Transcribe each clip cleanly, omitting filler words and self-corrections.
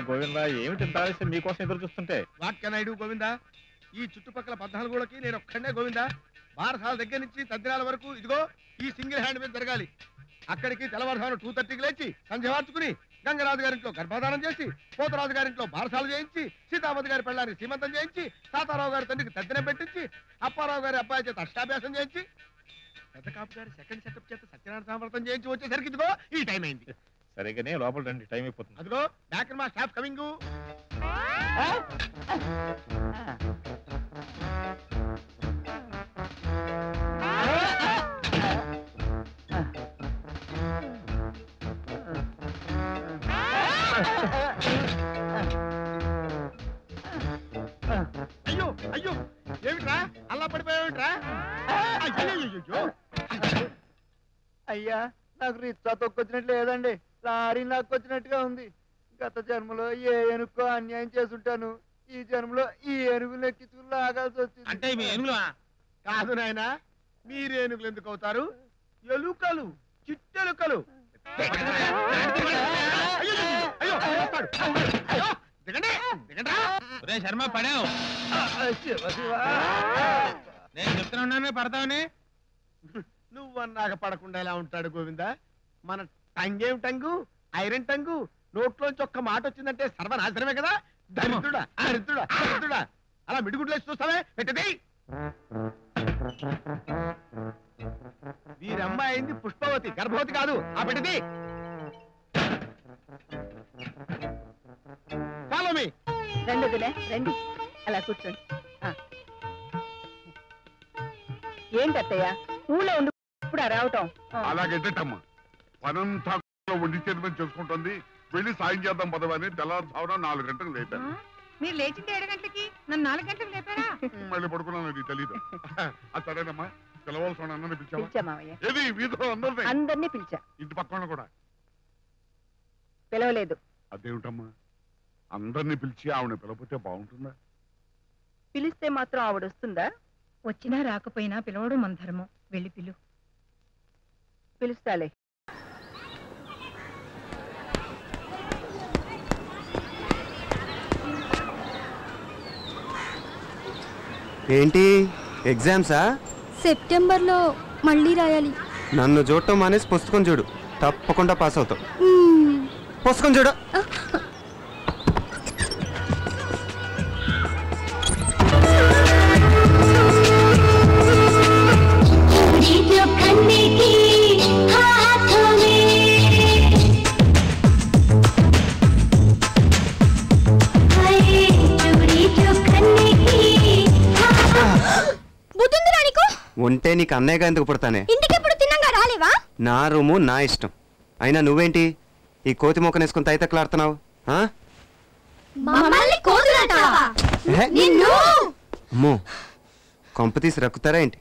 గోవిందా ఏమిటి ఇంత ఆలస్యం మీకోసం ఎదురు చూస్తుంటే? What can I do Govinda? ఈ చుట్టుపక్కల 14 గోడకి నేను ఒక్కడే గోవిందా. బారసాల దగ్గర నుంచి తద్దినాల వరకు ఇదిగో ఈ సింగిల్ హ్యాండ్ మీద జరగాలి. అక్కడికి తెల్లవారుజామున 2:30కి లేచి సంధ్య వార్చుకుని గంగరాజు గారింట్లో గర్భాధానం చేసి పోతరాజు గారింట్లో బారసాలు చేయించి సీతాపతి గారి పెళ్ళాన్ని సీమంతం చేయించి తాతారావు గారి తండ్రికి తద్దినం పెట్టించి అప్పారావు గారి అబ్బాయి చేత అష్టాభ్యాసం చేయించి పెద్ద కాపు గారి సెకండ్ సెటప్ చేత సత్యనారాయణ సామర్థ్యం చేయించి వచ్చేసరికి ఇదిగో ఈ టైం అయింది. సరిగానే లోపల రండి, టైం అయిపోతుంది. అదిగో బ్యాక్ మా స్టాఫ్ కమింగ్. అయ్యో అయ్యో ఏమిట్రా అల్లా పడిపోయావిట్రా? అయ్యా నాకు రిచ్చా తొక్కొచ్చినట్టు లేదండి, లారీ నాకు వచ్చినట్టుగా ఉంది. గత జన్మలో ఏ ఏనుకో అన్యాయం చేసుంటాను, ఈ జన్మలో ఈ ఏనుగులు ఎక్కించుకుని లాగాల్సి వచ్చింది. అంటే మీ ఏనుగులా? కాదు నాయన, మీరు ఏనుగులు ఎందుకు అవుతారు? ఎలుకలు, చిట్టెలుకలు. శర్మ పడావు, నేను చెప్తున్నా పడతావని. నువ్వన్నాక పడకుండా ఎలా ఉంటాడు గోవిందా? మన టంగేం టంగు, ఐరన్ టంగు. నోట్లోంచి ఒక్క మాట వచ్చిందంటే సర్వనాశనమే కదా. దరిద్రుడా దరిద్రుడా దరిద్రుడా, అలా మిడిగుడ్లేసి చూస్తావే, పెట్టది. వీరమ్మాయి అయింది పుష్పవతి, గర్భవతి కాదు. ఆ పెట్టది. Follow me. రండి, అలా కూర్చోండి. ఏంటత్తయ్య ఊళ్ళో ఉండి ఇప్పుడు రావటం? అలాగెట్టమ్మా, పనంతా వండి చేతి చేసుకుంటుంది. వెళ్ళి సాయం చేద్దాం పదవని తెల్లారుజామున 4 గంటలకు లేపాను. మీరు లేచింది 7 గంటలకి, నన్ను 4 గంటలకు లేపారా? మళ్ళీ పడుకున్నాను, నీకు తెలీదు. సరేనమ్మా, పిలవాల్సిన అన్నని పిలిచా మావయ్య. ఏది వీధిలో అందరినీ పిలిచా, ఇంటి పక్కన కూడా పిలవలేదు. అదేమిటమ్మా, అందరినీ పిలిచి ఆవిడ పిలవకపోతే బాగుంటుందా? పిలిస్తే మాత్రం ఆవిడ వస్తుందా? వచ్చినా రాకపోయినా పిలవడం మన ధర్మం. వెళ్ళి పిలుస్తాలే. ఏంటి ఎగ్జామ్సా? సెప్టెంబర్లో మళ్ళీ రాయాలి. నన్ను చూడటం మానేసి పుస్తకం చూడు, తప్పకుండా పాస్ అవుతావు. పుస్తకం చూడు. ఉంటే నీకు అన్నయ్యగా ఎందుకు పుడతానే? నా రూము నా ఇష్టం. అయినా నువ్వేంటి ఈ కోతి మొక్కను వేసుకుని తైతక్కలాడుతున్నావు? అమ్మో, కొంప తీసి రక్కుతారా ఏంటి?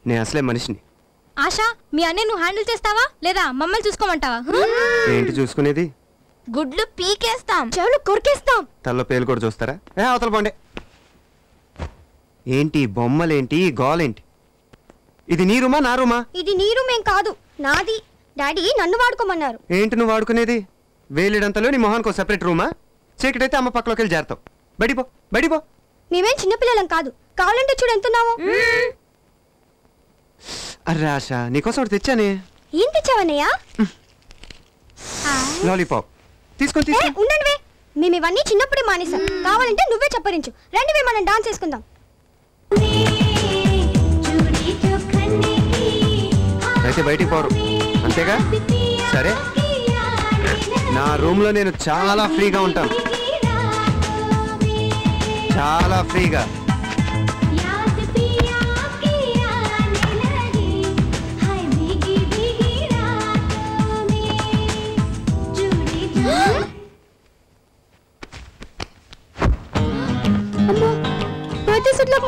నేను అసలే మనిషిని. ఆశా, మీ అన్నయ్య నువ్వు హ్యాండిల్ చేస్తావా లేదా మమ్మల్ని చూసుకోమంటావా? ఏంటి చూసుకునేది? గుడ్లు పీకేస్తాం, చెవులు కొరికేస్తాం, తల్లో పేలు కూడా చూస్తారా? అవతల పోండి. ఏంటి బొమ్మలేంటి, గోలేంటి? ఇది నీ రూమా నా రూమా? ఇది నీ రూమ్ ఏం కాదు, నాది. డాడీ నన్ను వాడుకోమన్నారు. ఏంటి నువ్వు వాడుకునేది? వేలిడంతలో నీ మొహానికి సెపరేట్ రూమా? చీకటైతే అమ్మ పక్కలోకి వెళ్ళి చేరతావు. బడిపో బడిపో. మేమేం చిన్నపిల్లలం కాదు, కావాలంటే చూడు ఎంతున్నావు. అర్రే ఆశ, నీకోసం ఒకటి తెచ్చానే. ఏం తెచ్చావన్నయ్యా? లాలీపాప్ తీసుకొని ఉండండి, మేము ఇవన్నీ చిన్నప్పుడే మానేసాం. కావాలంటే నువ్వే చెప్పరించు. రండి, మనం డాన్స్ చేసుకుందాం. అయితే బయటికి పోరు, అంతేగా? సరే, నా రూమ్ లో నేను చాలా ఫ్రీగా ఉంటాను, చాలా ఫ్రీగా.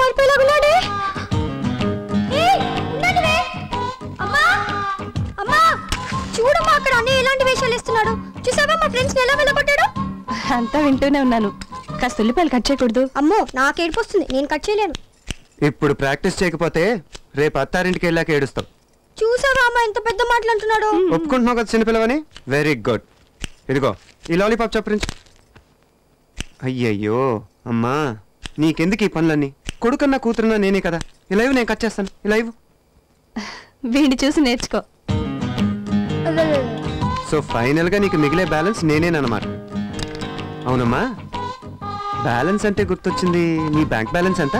మారిపోయేలాగున్నాడే. చూడమ్మా, అక్కడ అన్నీ ఎలాంటి వేషాలు ఇస్తున్నాడు. చూసావా మా ఫ్రెండ్స్ ఎలా వెళ్ళగొట్టాడు? అంతా వింటూనే ఉన్నాను. కాస్త ఉల్లిపాయలు కట్ చేయకూడదు? అమ్మో, నాకు ఏడుపు వస్తుంది, నేను కట్ చేయలేను. ఇప్పుడు ప్రాక్టీస్ చేయకపోతే రేపు అత్తారింటికి వెళ్ళాక ఏడుస్తావు. చూసావా అమ్మ ఎంత పెద్ద మాటలు అంటున్నాడు. ఒప్పుకుంటున్నావు కదా చిన్నపిల్లవని? Very good. ఇదిగో ఈ లాలీపాప్ చప్పరించి. అయ్యయ్యో అమ్మా, నీకెందుకు ఈ పనులన్నీ? కొడుకన్నా కూతురున్నా నేనే కదా. ఈ లైవ్ నేను కట్ చేస్తాను. ఈ లైవ్ వీడిని చూసి నేర్చుకో. సో ఫైనల్గా నీకు మిగిలే బ్యాలెన్స్ నేనేనమాట. అవునమ్మా, బ్యాలెన్స్ అంటే గుర్తొచ్చింది. నీ బ్యాంక్ బ్యాలెన్స్ ఎంత?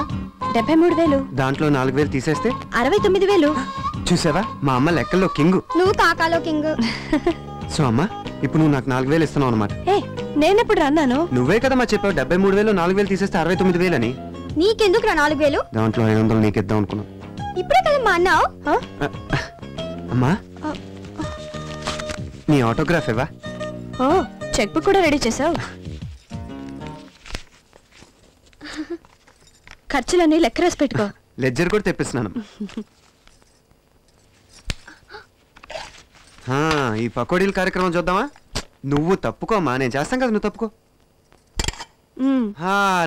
73,000. దాంట్లో 4,000 తీసేస్తే 69,000. చూసావా, మా అమ్మ లెక్కల్లో కింగు. నువ్వు కాకాలో కింగ్. సో అమ్మా, ఇప్పుడు నువ్వు నాకు 4,000 ఇస్తున్నావు అనమాట. నేనెప్పుడు అన్నాను? నువ్వే కదా మా చెప్పావు 73,000 4,000 తీసేస్తే 69,000 అని. నీకెందుకు 4,000? దాంట్లో 500 నీకు ఇద్దాం అనుకున్నాను. ఇప్పుడే కదా మా అన్నావు. అమ్మా, నీ ఆటోగ్రాఫ్ ఇవ్వా? ఓ, చెక్ బుక్ కూడా రెడీ చేసావు. ఖర్చులన్నీ లెక్క రాసి పెట్టుకో. లెడ్జర్ కూడా తెప్పిస్తున్నాను. ఈ పకోడీల కార్యక్రమం చూద్దామా? నువ్వు తప్పుకోమ్మా, నేను చేస్తాం కదా, నువ్వు తప్పుకో.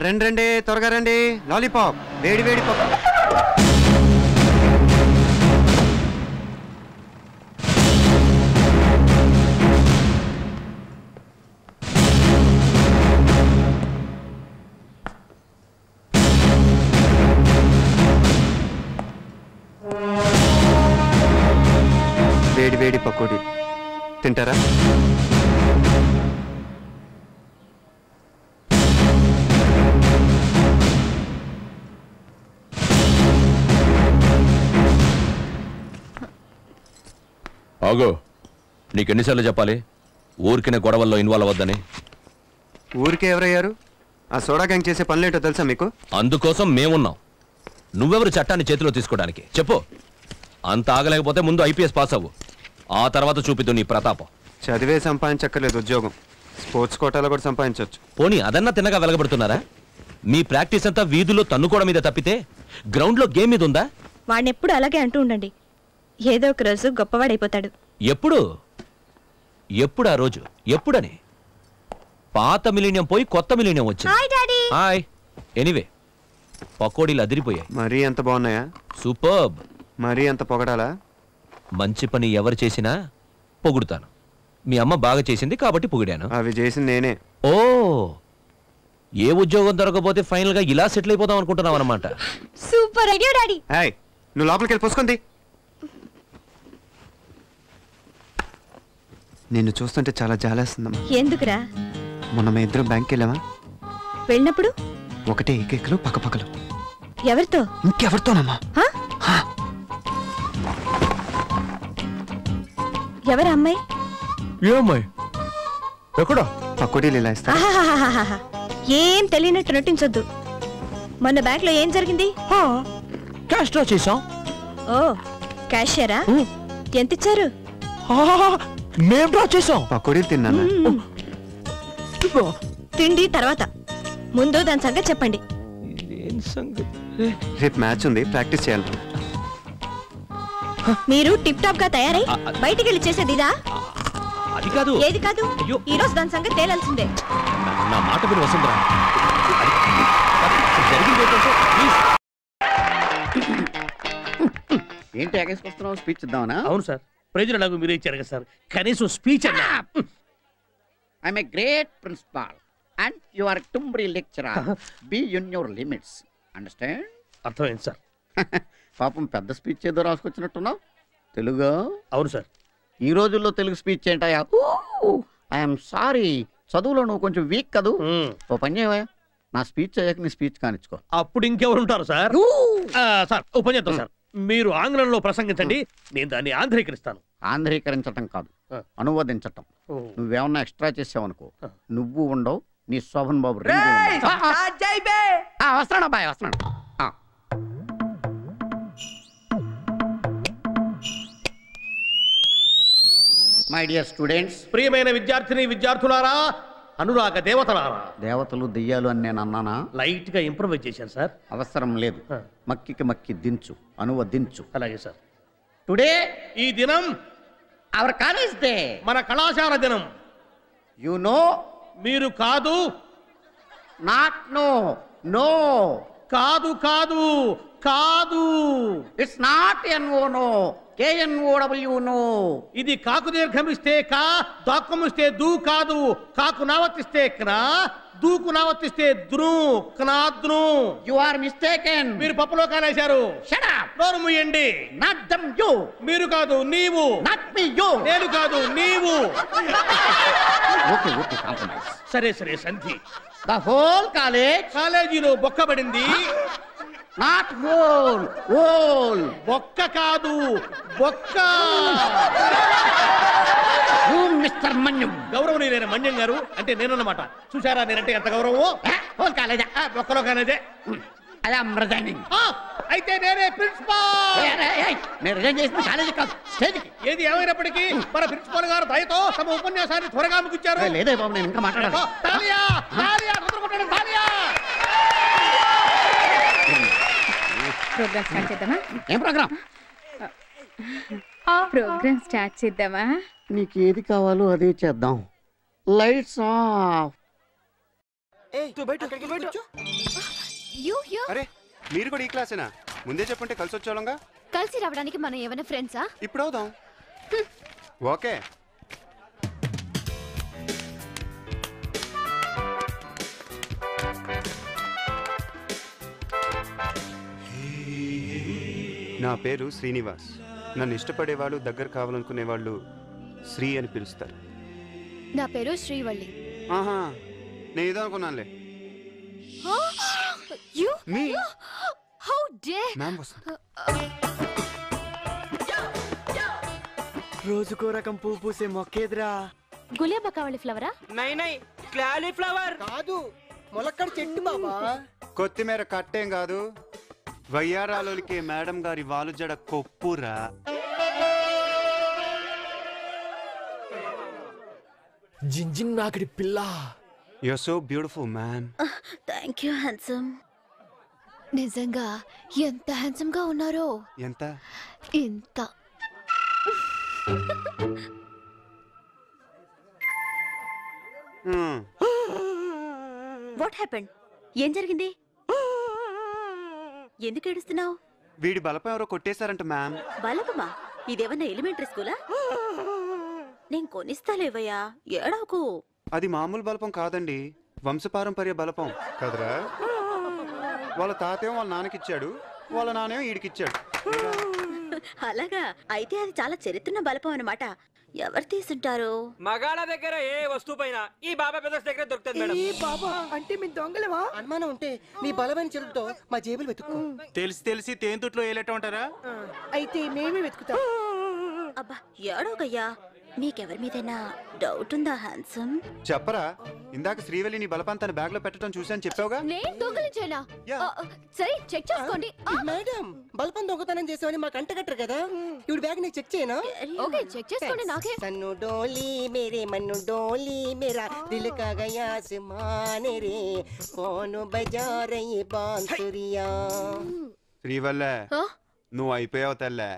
రండి త్వరగా రండి. లాలీపాప్, వేడి వేడి పప్పు. వేడి వేడి పకోడీ తింటారా? ఆగో, నీకెన్నిసార్లు చెప్పాలి ఊరికిన గొడవల్లో ఇన్వాల్వ్ అవ్వద్దని? ఊరికే ఎవరయ్యారు? ఆ సోడా గ్యాంగ్ చేసే పనులేంటో తెలుసా మీకు? అందుకోసం మేమున్నాం. నువ్వెవరు చట్టాన్ని చేతిలో తీసుకోవడానికి? చెప్పు. అంత ఆగలేకపోతే ముందు ఐపీఎస్ పాస్ అవ్వు, ఆ తర్వాత చూపిద్దు నీ ప్రతాపం. చదివే సంపాదించక్కర్లేదు ఉద్యోగం, స్పోర్ట్స్ కోటాలో కూడా సంపాదించవచ్చు. పోనీ అదన్నా తిన్నగా వెలగబడుతున్నారా? మీ ప్రాక్టీస్ అంతా వీధుల్లో తన్నుకోవడం మీద తప్పితే గ్రౌండ్లో గేమ్ మీద ఉందా? వాడిని ఎప్పుడు అలాగే అంటూ ఉండండి, ఏదో ఒక రోజు గొప్పవాడైపోతాడు. ఎప్పుడు ఎప్పుడు ఆ రోజు ఎప్పుడని? పాత మిలీనియం పోయి కొత్త మిలీనియం వచ్చింది. హాయ్. ఎనీవే, పకోడీలు అదిరిపోయాయి. మరీ ఎంత బాగున్నాయా? సూపర్బ్. మరీ అంత పొగడాలా? మంచి పని ఎవరు చేసినా పొగుడుతాను. మీ అమ్మ బాగా చేసింది కాబట్టి పొగిడాను. అవి చేసింది నేనే. ఓ, ఏ ఉద్యోగం దొరకపోతే ఫైనల్ గా ఇలా సెటిల్ అయిపోదాం అనుకుంటున్నావు అనమాట. Super idea daddy. హాయ్, నువ్వు లోపలికి వెళ్ళి పోసుకుంది. నిన్ను చూస్తుంటే చాలా జాలేస్తుందమ్మా. ఎందుకురా? మొన్న మేము ఇద్దరం బ్యాంక్కి వెళ్ళామా? వెళ్ళినప్పుడు ఒకటే ఏకేకలు పక్కపక్కలు. ఎవరితో? ఇంకెవరితోనమ్మా? ఎవరు అమ్మాయి? ఏ అమ్మాయి? ఎక్కడ? పకోడీలు ఇలా ఇస్తా. ఏం తెలియనట్టు నటించొద్దు. మొన్న బ్యాంక్ లో ఏం జరిగింది? క్యాష్ డ్రా చేసాం. ఓ, క్యాషియరా? ఎంత ఇచ్చారు? మేం డ్రా చేసాం. పకోడీలు తిన్నాను. తిండి తర్వాత, ముందు దాని సంగతి చెప్పండి. రేపు మ్యాచ్ ఉంది, ప్రాక్టీస్ చేయాలి. మీరు టిప్ టాప్ గా తయారై బయటికి వెళ్ళి చేసేది ఇదా? అది కాదు. ఏది కాదు? ఈ రోజు దాని సంగతి తేలాల్సిందే. నా మాట విని వసుంధరా. ఏంటి ఎగేసుకొస్తున్నావు? స్పీచ్ ఇద్దామనా? అవును సార్, ప్రజలు నాకు మీరే ఇచ్చారు కదా సార్, కనీసం స్పీచ్ అన్నా. I'm a great principal and you are టుంబ్రీ lecturer. Be in your limits. Understand? అర్థమైంది సార్. పాపం పెద్ద స్పీచ్ ఏదో రాసుకొచ్చినట్టున్నావు. తెలుగు? అవును సార్. ఈ రోజుల్లో తెలుగు స్పీచ్ ఏంటయా? ఐఎమ్ సారీ, చదువులో నువ్వు కొంచెం వీక్ కదూ. ఓ పని చేయవా, నా స్పీచ్ అయ్యాక నీ స్పీచ్ కానిచ్చుకో. అప్పుడు ఇంకెవరు ఉంటారు సార్? సార్ ఓ పని చేద్దాం సార్, మీరు ఆంగ్లంలో ప్రసంగించండి, నేను దాన్ని ఆంధ్రీకరిస్తాను. ఆంధ్రీకరించటం కాదు, అనువదించటం. నువ్వేమన్నా ఎక్స్ట్రా చేసావనుకో, నువ్వు ఉండవు, నీ శోభన్ బాబు వస్తున్నాడు. అబ్బాయి వస్తున్నాడు. మై డియర్ స్టూడెంట్స్, ప్రియమైన విద్యార్థిని విద్యార్థులారా, అనురాగ దేవతలారా. దేవతలు దెయ్యాలు అని నేను అన్నానా? లైట్ గా ఇంప్రూవైజ్ చేశాను సార్. అవసరం లేదు, మక్కికి మక్కి దించు, అనువదించు. అలాగే సార్. టుడే, ఈ దినం అవర్ కాలేజ్ డే, మన కళాశాల దినం. You know? మీరు కాదు. నాట్ నో, నో కాదు కాదు కాదు. It's not N O KNOW. ఇది కాకు దీర్ఘమిస్తే కా, దాక్కుమిస్తే దూ కాదు. కాకు నావర్తిస్తే క్నా, దూకు నావర్తిస్తే ద్రు, క్నాద్రు. You are mistaken. మీరు పప్పులో కానేశారు. Shut up. నోరు మూయండి. Not dum you. మీరు కాదు నీవు. Not me you. నేను కాదు నీవు. Okay compromise. సరే సరే సంధి. ద హోల్ కాలేజీలో బొక్కబడింది. Not whole. బొక్క కాదు బొక్క. మిస్టర్ మన్యం. గౌరవనీయులైన మన్యం గారు అంటే నేనన్నమాట. చూసారా నేనంటే ఎంత గౌరవమో. హోల్ కాలేజా? బొక్కలో కాలేజే. అలా రిజైనింగ్. అయితే నేనే ప్రిన్సిపాల్. నేను రిజైన్ చేసిన కాలేజీ కాదు, స్టేజ్కి. ఏది ఏమైనప్పటికీ మన ప్రిన్సిపాల్ గారు దయతో తమ ఉపన్యాసాన్ని త్వరగా ముగించారు. లేదే బాబు, నేను ఇంకా మాట్లాడాలి. తాలియా తాలియా తొందరపడండి, తాలియా. ప్రోగ్రామ్ స్టార్ట్ చేద్దామా? ఏం ప్రోగ్రామ్? ప్రోగ్రామ్ స్టార్ట్ చేద్దామా? నీకు ఏది కావాలో అదే చేద్దాం. Lights off. అరే మీరు కూడా ఈ క్లాసేనా? ముందే చెప్పుంటే కలిసి వచ్చేవాళ్ళంగా. కలిసి రావడానికి మనం ఏమైనా ఫ్రెండ్సా? ఇప్పుడు అవుదాం. ఓకే. నా పేరు శ్రీనివాస్. నన్ను ఇష్టపడే వాళ్ళు, దగ్గర కావాలనుకునే వాళ్ళు శ్రీ అని పిలుస్తారు. నా పేరు శ్రీవల్లి. ఆహా, నేను ఏదో అనుకున్నానులే. మ్యామ్ వస్తుంది. రోజుకో రకం పువ్వు పూసే మొక్కేదిరా. గులేబకావళి ఫ్లవరా? నై క్లాలీఫ్లవర్ కాదు, మొలక్కడ చెట్టు బాబా. కొత్తిమీర కట్టేం కాదు, వయ్యారాలోలికే మేడం గారి వాలు జడ కొప్పురా. జింజిన్ నాకిడి పిల్ల. You're so beautiful, man. Thank you handsome. నిజంగా ఎంత హ్యాండ్సమ్ గా ఉన్నారో. ఎంత? ఇంత. What happened? ఏం జరిగింది? ఎందుకు ఏడుస్తున్నావు? వీడి బలపం ఎవరో కొట్టేశారంట మ్యామ్. బలపమా? ఇదేమన్నా ఎలిమెంటరీ స్కూలా? నేను కొనిస్తాలేవయ్యా, ఏడవకు. అది మామూలు బలపం కాదండి, వంశపారంపర్య బలపం కదరా. వాళ్ళ తాతేమో వాళ్ళ నాన్నకిచ్చాడు, వాళ్ళ నానేమో ఈడికిచ్చాడు. అలాగా? అయితే అది చాలా చరిత్రన బలపం అన్నమాట. ఎవరు తీసుంటారు? మగాళ్ళ దగ్గర ఏ వస్తువు పైన ఈ బాబా బ్రదర్స్ దగ్గర దొరుకుతుంది మేడం. ఈ బాబా అంటే మీ దొంగలేవా? అనుమానం ఉంటే మీ బలమైన చెరుకుతో మా జేబులు వెతుక్కో. తెలిసి తేంతుట్లో ఏలేటం ఉంటారా? అయితే మేమే వెతుకుతాం. అబ్బా ఏడోగయ్యా, మీకెవరి మీదైనా డౌట్ ఉందా హ్యాండ్సమ్? చెప్పరా, ఇందాక శ్రీవల్లి నీ బలపంతాన్ని బ్యాగ్ లో పెట్టడం చూసాను చెప్పావుగా. నేను దొంగలించేనా? సరే చెక్ చేసుకోండి. మేడం, బల్పం దొంగతనం చేసామని మాకు అంటగట్టరు కదా. ఇప్పుడు బ్యాగ్ నేను చెక్ చేయనా? ఓకే చెక్ చేసుకోండి. నాకే సన్ను డోలీ మేరే మన్ను డోలీ మేరా దిల్ కా గయా ఆస్మాన్ రే కోను బజా రహీ బాంసురియా. శ్రీవల్లే, నువ్వు అయిపోయావు తల్లే.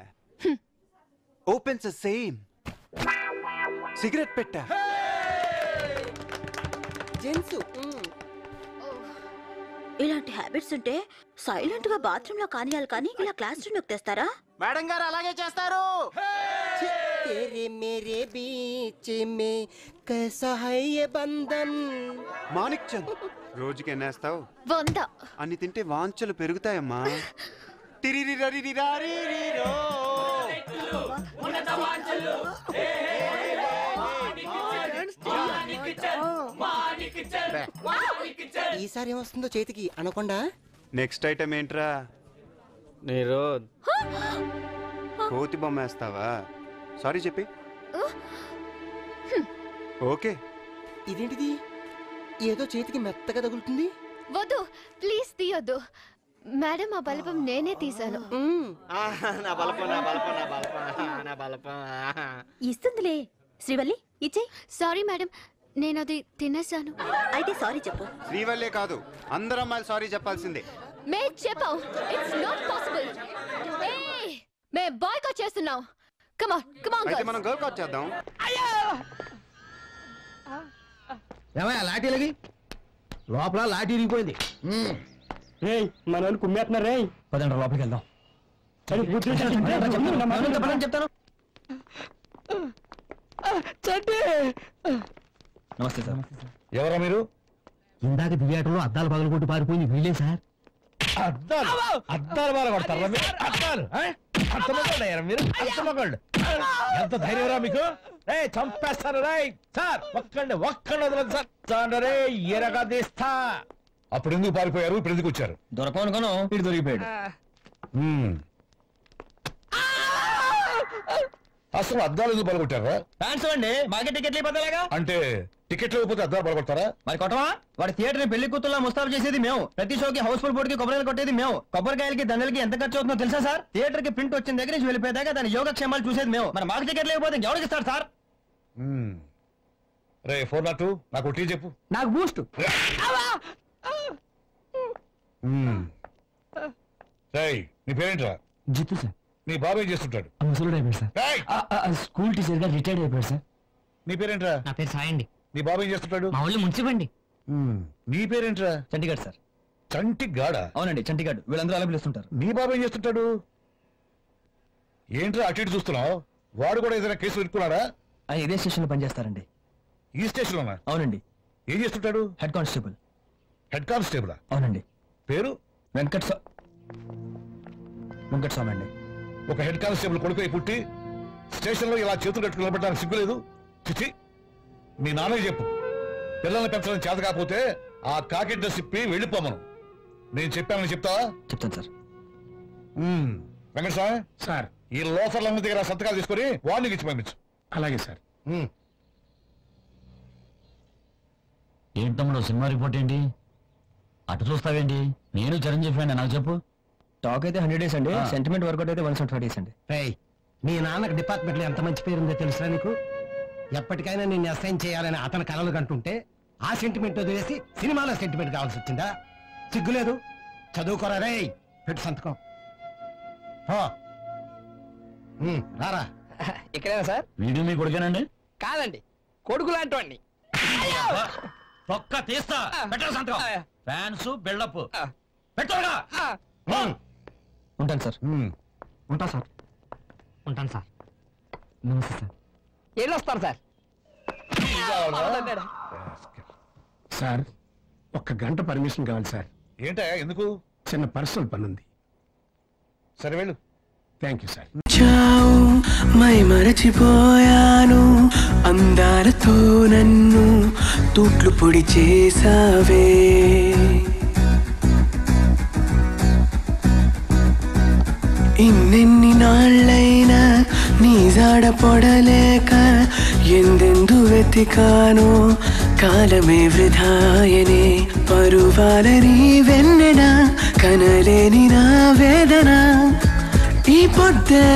Opens same. సిగరెట్ పెట్టా. జెన్సు. ఇలాంటి హ్యాబిట్స్ ఉంటే సైలెంట్ గా బాత్రూమ్ లో కానియాలి, కానీ ఇలా క్లాస్ రూమ్ లోకి తెస్తారా? మేడం గారు అలాగే చేస్తారు. तेरे मेरे बीच में कैसा है ये बंधन. మాణిక్ చంద్, రోజుకి ఎన్నేస్తావు? 100. అన్ని తింటే వాంఛలు పెరుగుతాయమ్మా. టిరిరిరరిరిరారిరిరో. ఈసారి ఏమొస్తుందో చేతికి అనకుండా. నెక్స్ట్ ఐటమ్ ఏంట్రా? నిరోధ్. కోతి బొమ్మ వేస్తావా? సారీ చెప్పి. ఓకే. ఇదేంటిది, ఏదో చేతికి మెత్తగా తగులుతుంది. వద్దు ప్లీజ్ తీయొద్దు మేడం, ఆ బలపం నేనే తీసాను. నా బలపం నా బలపం నా బలపం నా బలపం. ఇస్తుందిలే శ్రీవల్లి, ఇచ్చే. సారీ మేడం, నేను అది తినేసాను. అయితే సారీ చెప్పు. శ్రీవల్లే కాదు, అందరూ అమ్మాయిలు సారీ చెప్పాల్సిందే. మే చెప్పావు, ఇట్స్ నాట్ పాసిబుల్. మే బాయ్కాట్ చేస్తున్నాం. Come on come on. అయితే మనం గర్ల్ కట్ చేద్దాం. ఏమయ్యా లాఠీలకి? లోపల లాఠీ ఇరిగిపోయింది. మన కుమ్మేస్తున్నారు రే. పదండి లోపలికి వెళ్దాం. చెప్తాను. నమస్తే సార్. ఎవరా మీరు? ఇందాక దివ్యాటంలో అద్దాలు పగలు కొట్టి పారిపోయింది వీళ్ళే సార్. అద్దాలు అద్దాలు బాగా కొడతారా మీరు? అద్దాలు అర్థమయ్యారా మీరు? అర్థమగండి. ఎంత ధైర్యరా మీకు? రే చంపేస్తాను రే సార్. ఒక్కండి వదలదు సార్. చాండరే ఎరగా తీస్తా. అప్పుడు ఎందుకు పారిపోయారు? ఇప్పుడు ఎందుకు వచ్చారు? దొరకనుకోను ఇటు దొరికిపోయాడు. అసలు అద్దాలు ఎందుకు పగలగొట్టారా? ఫ్యాన్స్ అండి మాకే టికెట్లు ఇవ్వలేగా. అంటే టికెట్లు ఇవ్వకపోతే అద్దాలు పగలగొడతారా? మరి కొట్టవా? వాడి థియేటర్ ని పెళ్లి కూతుర్లా ముస్తాబు చేసేది మేము. ప్రతి షోకి హౌస్ఫుల్ బోర్డు కి కొబ్బరికాయలు కొట్టేది మేము. కొబ్బరికాయలకి దండలకి ఎంత ఖర్చు అవుతుందో తెలుసా సార్? థియేటర్ కి ప్రింట్ వచ్చిన దగ్గర నుంచి వెళ్ళిపోయేదాకా దాని యోగక్షేమాలు చూసేది మేము. మరి మాకు టికెట్లు ఇవ్వకపోతే ఎవరికి ఇస్తారు సార్? రే 402 నాకు టీ చెప్పు. నాకు బూస్ట్. నీ పేరేంట్రా? జిత్తు సార్. నీ బాబు ఏం చేస్తుంటాడు? ముసలుడు అయిపోయాడు సార్. స్కూల్ టీచర్ గా రిటైర్డ్ అయిపోయాడు సార్. నీ పేరేంట్రా? నా పేరు సాయి అండి. నీ బాబు ఏం చేస్తుంటాడు? మా ఊళ్ళో మున్సిపండి. నీ పేరేంట్రా? చంటిగాడు సార్. చంటిగాడా? అవునండి చంటిగాడు. వీళ్ళందరూ అలా పిలుస్తుంటారు. నీ బాబు ఏం చేస్తుంటాడు? ఏంట్రా అటు ఇటు చూస్తున్నావు? వాడు కూడా ఏదైనా కేసు పెట్టుకున్నాడా? ఇదే స్టేషన్ లో పనిచేస్తారండి. ఈ స్టేషన్ లోనా? అవునండి. ఏం చేస్తుంటాడు? Head constable. Head constable? అవునండి. పేరు? వెంకటస్వామి అండి. ఒక హెడ్ కానిస్టేబుల్ కొడుకు పుట్టి స్టేషన్ లో ఇలా చేతులు కట్టుకుని నిలబడడానికి సిగ్గులేదు? చిచి, మీ నాన్నకి చెప్పు. పిల్లల్ని పెంచడం చేత కాకపోతే ఆ కాకి డ్రెస్ ఇప్పి వెళ్ళిపోమను. నేను చెప్పానని చెప్తావా? చెప్తాను సార్. వెంకటస్వామి సార్, ఈ లోఫర్లందరి దగ్గర సంతకాలు తీసుకొని వార్నింగ్ ఇచ్చి పంపించు. అలాగే సార్. ఏంటి తమ్ముడు సినిమా రిపోర్ట్ ఏంటి? అటు చూస్తావేంటి? నేను చిరంజీవి ఫ్యాన్, నాకు చెప్పు. టాక్ అయితే 100 days అండి. సెంటిమెంట్ వర్కౌట్ అయితే 120 days అండి. నీ నాన్నకు డిపార్ట్మెంట్ లో ఎంత మంచి పేరుందో తెలుసా నీకు? ఎప్పటికైనా నిన్ను అసైన్ చేయాలని అతని కలలు కంటుంటే ఆ సెంటిమెంట్ వదిలేసి సినిమాలో సెంటిమెంట్ కావాల్సి వచ్చిందా? సిగ్గులేదు? చదువుకోరా రే. పెట్టు సంతకం. రారా. ఇక్కడేనా సార్? వీడియో మీ కొడుకేనండి? కాదండి, కొడుకు లాంటి ఒక్క తీస్తా. పెట్టాలి సంతకం. ఫ్యాన్స్ బిల్డప్ పెట్టాగా. ఉంటాను సార్. ఉంటా సార్. ఉంటాను సార్. నమస్తే సార్. వెళ్ళొస్తాను సార్. సార్, 1 గంట పర్మిషన్ కావాలి సార్. ఏంటా? ఎందుకు? చిన్న పర్సనల్ పని ఉంది. సరే వెళ్ళు. Thank you sir. మై మరచిపోయాను, అందాలతో నన్ను తూట్లు పొడి చేసావే. ఇన్నెన్ని నాళ్ళైనా నీ జాడ పొడలేక ఎందెందు వెతికానో కాలమే వృధాయనే. పరువాలని వెన్నెన కనలేని నా వేదన ఈ పొద్దే